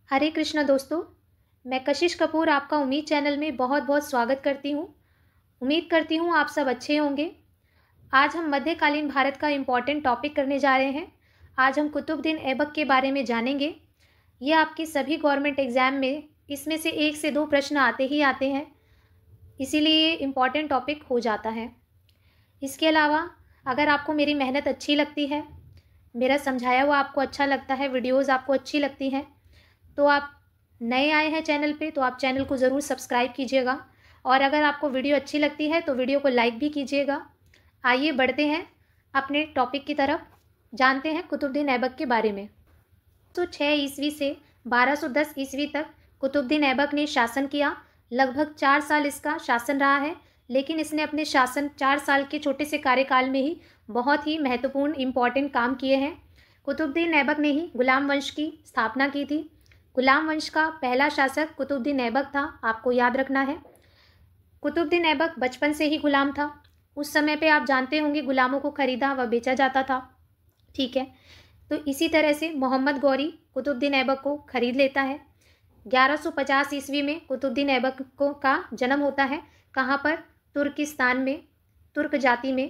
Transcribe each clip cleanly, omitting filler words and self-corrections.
हरे कृष्णा दोस्तों, मैं कशिश कपूर आपका उम्मीद चैनल में बहुत बहुत स्वागत करती हूँ। उम्मीद करती हूँ आप सब अच्छे होंगे। आज हम मध्यकालीन भारत का इम्पॉर्टेंट टॉपिक करने जा रहे हैं। आज हम कुतुबुद्दीन ऐबक के बारे में जानेंगे। ये आपके सभी गवर्नमेंट एग्ज़ाम में इसमें से 1 से 2 प्रश्न आते ही आते हैं, इसीलिए ये इम्पॉर्टेंट टॉपिक हो जाता है। इसके अलावा अगर आपको मेरी मेहनत अच्छी लगती है, मेरा समझाया हुआ आपको अच्छा लगता है, वीडियोज़ आपको अच्छी लगती हैं, तो आप नए आए हैं चैनल पे तो आप चैनल को ज़रूर सब्सक्राइब कीजिएगा और अगर आपको वीडियो अच्छी लगती है तो वीडियो को लाइक भी कीजिएगा। आइए बढ़ते हैं अपने टॉपिक की तरफ, जानते हैं कुतुबुद्दीन ऐबक के बारे में। 1206 ईस्वी से 1210 ईस्वी तक कुतुबुद्दीन ऐबक ने शासन किया। लगभग 4 साल इसका शासन रहा है, लेकिन इसने अपने शासन 4 साल के छोटे से कार्यकाल में ही बहुत ही महत्वपूर्ण इम्पॉर्टेंट काम किए हैं। कुतुबुद्दीन ऐबक ने ही गुलाम वंश की स्थापना की थी। गुलाम वंश का पहला शासक कुतुबुद्दीन ऐबक था, आपको याद रखना है। कुतुबुद्दीन ऐबक बचपन से ही गुलाम था। उस समय पे आप जानते होंगे गुलामों को खरीदा व बेचा जाता था, ठीक है। तो इसी तरह से मोहम्मद गौरी कुतुबुद्दीन ऐबक को खरीद लेता है। 1150 ईस्वी में कुतुबुद्दीन ऐबक को का जन्म होता है। कहाँ पर? तुर्किस्तान में, तुर्क जाति में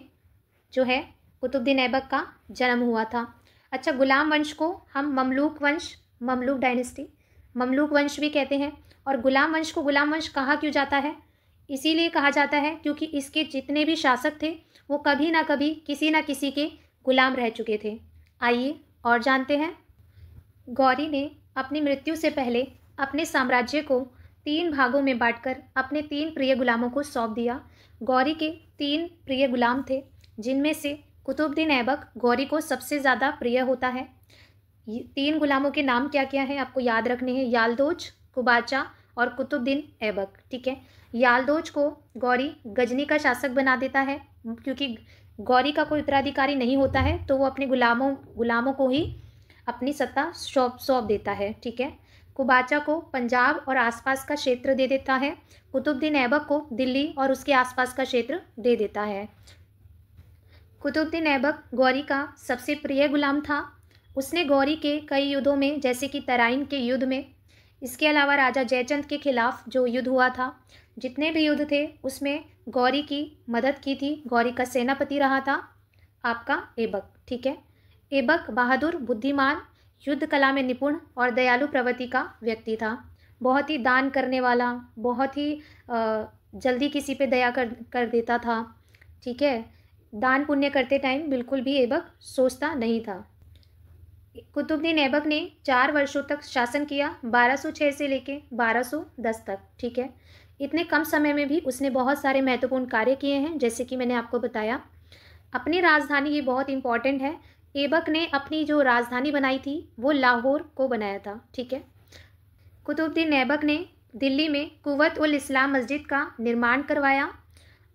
जो है कुतुबुद्दीन ऐबक का जन्म हुआ था। अच्छा, गुलाम वंश को हम ममलूक वंश, ममलूक डायनेस्टी, ममलूक वंश भी कहते हैं। और गुलाम वंश को गुलाम वंश कहा क्यों जाता है? इसीलिए कहा जाता है क्योंकि इसके जितने भी शासक थे वो कभी ना कभी किसी ना किसी के गुलाम रह चुके थे। आइए और जानते हैं। गौरी ने अपनी मृत्यु से पहले अपने साम्राज्य को 3 भागों में बांटकर अपने 3 प्रिय गुलामों को सौंप दिया। गौरी के 3 प्रिय गुलाम थे, जिनमें से कुतुबुद्दीन ऐबक गौरी को सबसे ज़्यादा प्रिय होता है। ये 3 गुलामों के नाम क्या क्या हैं आपको याद रखने हैं? यालदोज, कुबाचा और कुतुबुद्दीन ऐबक, ठीक है। यालदोज को गौरी गजनी का शासक बना देता है, क्योंकि गौरी का कोई उत्तराधिकारी नहीं होता है तो वो अपने गुलामों को ही अपनी सत्ता सौंप देता है, ठीक है। कुबाचा को पंजाब और आसपास का क्षेत्र दे देता है। कुतुबुद्दीन ऐबक को दिल्ली और उसके आसपास का क्षेत्र दे देता है। कुतुबुद्दीन ऐबक गौरी का सबसे प्रिय गुलाम था। उसने गौरी के कई युद्धों में, जैसे कि तराइन के युद्ध में, इसके अलावा राजा जयचंद के खिलाफ जो युद्ध हुआ था, जितने भी युद्ध थे उसमें गौरी की मदद की थी। गौरी का सेनापति रहा था आपका ऐबक, ठीक है। ऐबक बहादुर, बुद्धिमान, युद्ध कला में निपुण और दयालु प्रवृत्ति का व्यक्ति था। बहुत ही दान करने वाला, बहुत ही जल्दी किसी पे दया कर देता था, ठीक है। दान पुण्य करते टाइम बिल्कुल भी ऐबक सोचता नहीं था। कुतुबुद्दीन ऐबक ने 4 वर्षों तक शासन किया, 1206 से लेके 1210 तक, ठीक है। इतने कम समय में भी उसने बहुत सारे महत्वपूर्ण कार्य किए हैं, जैसे कि मैंने आपको बताया। अपनी राजधानी, ये बहुत इंपॉर्टेंट है, ऐबक ने अपनी जो राजधानी बनाई थी वो लाहौर को बनाया था, ठीक है। कुतुबुद्दीन ऐबक ने दिल्ली में कुव्वत उल इस्लाम मस्जिद का निर्माण करवाया।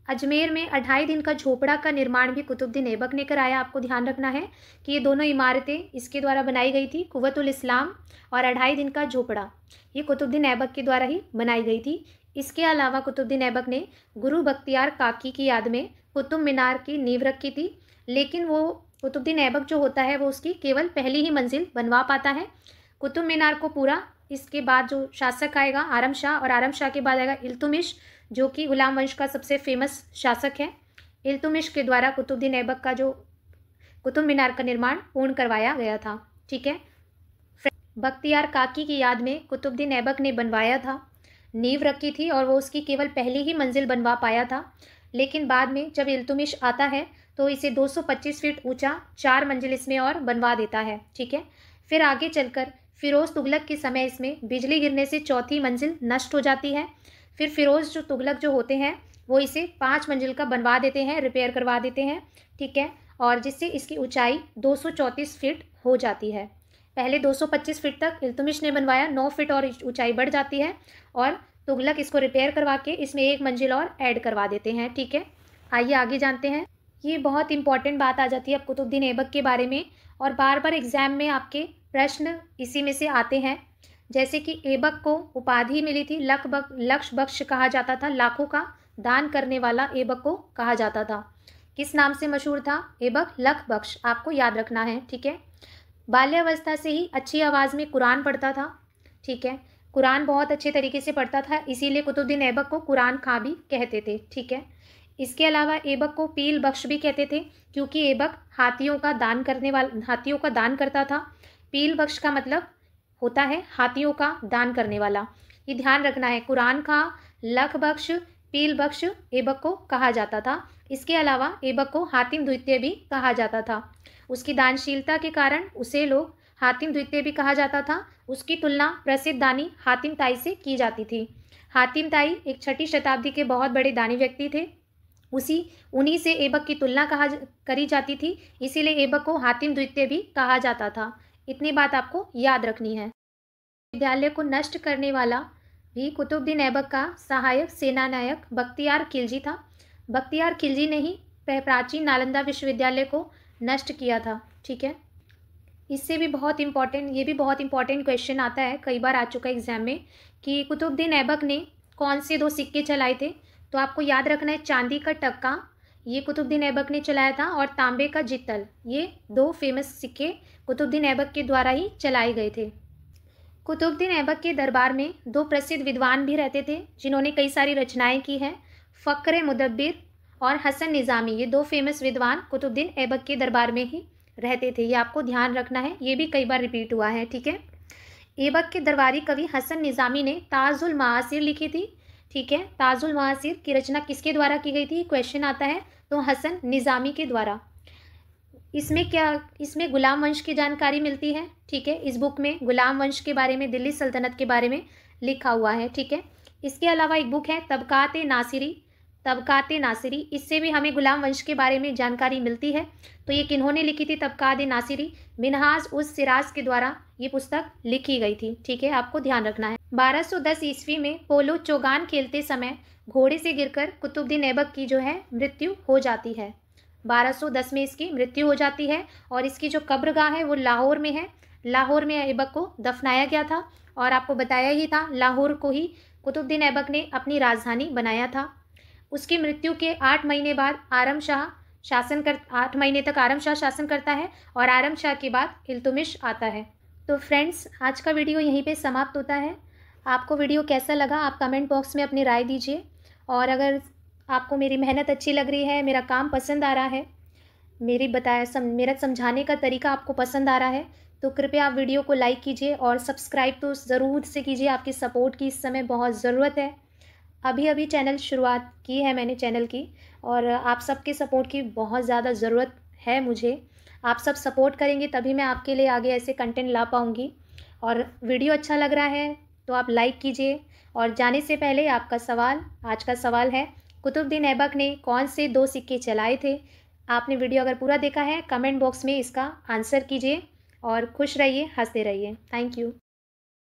अजमेर में 2.5 दिन का झोपड़ा का निर्माण भी कुतुबुद्दीन ऐबक ने कराया। आपको ध्यान रखना है कि ये दोनों इमारतें इसके द्वारा बनाई गई थी, कुव्वत उल इस्लाम और 2.5 दिन का झोपड़ा, ये कुतुबुद्दीन ऐबक के द्वारा ही बनाई गई थी। इसके अलावा कुतुबुद्दीन ऐबक ने गुरु बख्तियार काकी की याद में कुतुब मीनार की नींव रखी थी, लेकिन वो कुतुबुद्दीन ऐबक जो होता है वो उसकी केवल पहली ही मंजिल बनवा पाता है। कुतुब मीनार को पूरा इसके बाद जो शासक आएगा आरम शाह, और आरम शाह के बाद आएगा इल्तुमिश, जो कि गुलाम वंश का सबसे फेमस शासक है। इल्तुमिश के द्वारा कुतुबुद्दीन ऐबक का जो कुतुब मीनार का निर्माण पूर्ण करवाया गया था, ठीक है। बख्तियार काकी की याद में कुतुबुद्दीन ऐबक ने बनवाया था, नींव रखी थी और वो उसकी केवल पहली ही मंजिल बनवा पाया था। लेकिन बाद में जब इल्तुमिश आता है तो इसे 225 फीट ऊंचा 4 मंजिल इसमें और बनवा देता है, ठीक है। फिर आगे चलकर फिरोज तुगलक के समय इसमें बिजली गिरने से 4थी मंजिल नष्ट हो जाती है। फिर फिरोज जो तुगलक जो होते हैं वो इसे 5 मंजिल का बनवा देते हैं, रिपेयर करवा देते हैं, ठीक है। और जिससे इसकी ऊंचाई 234 फीट हो जाती है। पहले 225 फीट तक इल्तुमिश ने बनवाया, 9 फीट और ऊंचाई बढ़ जाती है और तुगलक इसको रिपेयर करवा के इसमें 1 मंजिल और ऐड करवा देते हैं, ठीक है। आइए आगे जानते हैं। ये बहुत इंपॉर्टेंट बात आ जाती है अब कुतुबुद्दीन ऐबक के बारे में, और बार बार एग्जाम में आपके प्रश्न इसी में से आते हैं। जैसे कि ऐबक को उपाधि मिली थी लक्ष बख्श कहा जाता था, लाखों का दान करने वाला ऐबक को कहा जाता था। किस नाम से मशहूर था ऐबक? लख बख्श, आपको याद रखना है, ठीक है। बाल्यावस्था से ही अच्छी आवाज़ में कुरान पढ़ता था, ठीक है। कुरान बहुत अच्छे तरीके से पढ़ता था, इसीलिए कुतुबुद्दीन ऐबक को कुरान खां भी कहते थे, ठीक है। इसके अलावा ऐबक को पील बख्श भी कहते थे, क्योंकि ऐबक हाथियों का दान करता था। पील बख्श का मतलब होता है हाथियों का दान करने वाला। ये ध्यान रखना है, कुरान खां, लख बख्श, पील बख्श ऐबक को कहा जाता था। इसके अलावा ऐबक को हातिम द्वितीय भी कहा जाता था। उसकी दानशीलता के कारण उसे लोग हातिम द्वितीय भी कहा जाता था। उसकी तुलना प्रसिद्ध दानी हातिम ताई से की जाती थी। हातिम ताई एक 6ठी शताब्दी के बहुत बड़े दानी व्यक्ति थे। उन्हीं से ऐबक की तुलना करी जाती थी, इसीलिए ऐबक को हातिम द्वितीय भी कहा जाता था। इतनी बात आपको याद रखनी है। विद्यालय को नष्ट करने वाला भी कुतुबुद्दीन ऐबक का सहायक सेनानायक बख्तियार खिलजी था। बख्तियार खिलजी ने ही प्राचीन नालंदा विश्वविद्यालय को नष्ट किया था, ठीक है। इससे भी बहुत इंपॉर्टेंट क्वेश्चन आता है, कई बार आ चुका है एग्जाम में, कि कुतुबुद्दीन ऐबक ने कौन से 2 सिक्के चलाए थे। तो आपको याद रखना है, चांदी का टक्का ये कुतुबुद्दीन ऐबक ने चलाया था, और तांबे का जित्तल, ये 2 फेमस सिक्के कुतुबुद्दीन ऐबक के द्वारा ही चलाए गए थे। कुतुबुद्दीन ऐबक के दरबार में 2 प्रसिद्ध विद्वान भी रहते थे, जिन्होंने कई सारी रचनाएं की हैं। फ़क्र मुदब्बिर और हसन निज़ामी, ये 2 फेमस विद्वान कुतुबुद्दीन ऐबक के दरबार में ही रहते थे। ये आपको ध्यान रखना है, ये भी कई बार रिपीट हुआ है, ठीक है। ऐबक के दरबारी कवि हसन निज़ामी ने ताजुल मासिर लिखी थी, ठीक है। ताजुल मासिर की रचना किसके द्वारा की गई थी, क्वेश्चन आता है, तो हसन निज़ामी के द्वारा। इसमें गुलाम वंश की जानकारी मिलती है, ठीक है। इस बुक में गुलाम वंश के बारे में, दिल्ली सल्तनत के बारे में लिखा हुआ है, ठीक है। इसके अलावा एक बुक है तबकात नासिरी, इससे भी हमें गुलाम वंश के बारे में जानकारी मिलती है। तो ये किन्होंने लिखी थी तबकात नासिरी, मिनहाज उस सिराज के द्वारा ये पुस्तक लिखी गई थी, ठीक है। आपको ध्यान रखना है। 1210 ईस्वी में पोलो चौगान खेलते समय घोड़े से गिरकर कुतुबुद्दीन ऐबक की जो है मृत्यु हो जाती है। 1210 में इसकी मृत्यु हो जाती है, और इसकी जो कब्रगाह है वो लाहौर में है। लाहौर में ऐबक को दफनाया गया था, और आपको बताया ही था, लाहौर को ही कुतुबुद्दीन ऐबक ने अपनी राजधानी बनाया था। उसकी मृत्यु के 8 महीने बाद 8 महीने तक आरम शाह शासन करता है, और आरम शाह के बाद इल्तुमिश आता है। तो फ्रेंड्स, आज का वीडियो यहीं पे समाप्त होता है। आपको वीडियो कैसा लगा आप कमेंट बॉक्स में अपनी राय दीजिए, और अगर आपको मेरी मेहनत अच्छी लग रही है, मेरा काम पसंद आ रहा है, मेरा समझाने का तरीका आपको पसंद आ रहा है, तो कृपया आप वीडियो को लाइक कीजिए, और सब्सक्राइब तो ज़रूर से कीजिए। आपकी सपोर्ट की इस समय बहुत ज़रूरत है। अभी चैनल शुरुआत की है मैंने चैनल की, और आप सबके सपोर्ट की बहुत ज़्यादा ज़रूरत है मुझे। आप सब सपोर्ट करेंगे तभी मैं आपके लिए आगे ऐसे कंटेंट ला पाऊँगी। और वीडियो अच्छा लग रहा है तो आप लाइक कीजिए। और जाने से पहले आपका सवाल, आज का सवाल है, कुतुबुद्दीन ऐबक ने कौन से 2 सिक्के चलाए थे। आपने वीडियो अगर पूरा देखा है, कमेंट बॉक्स में इसका आंसर कीजिए, और खुश रहिए, हंसते रहिए। Thank you.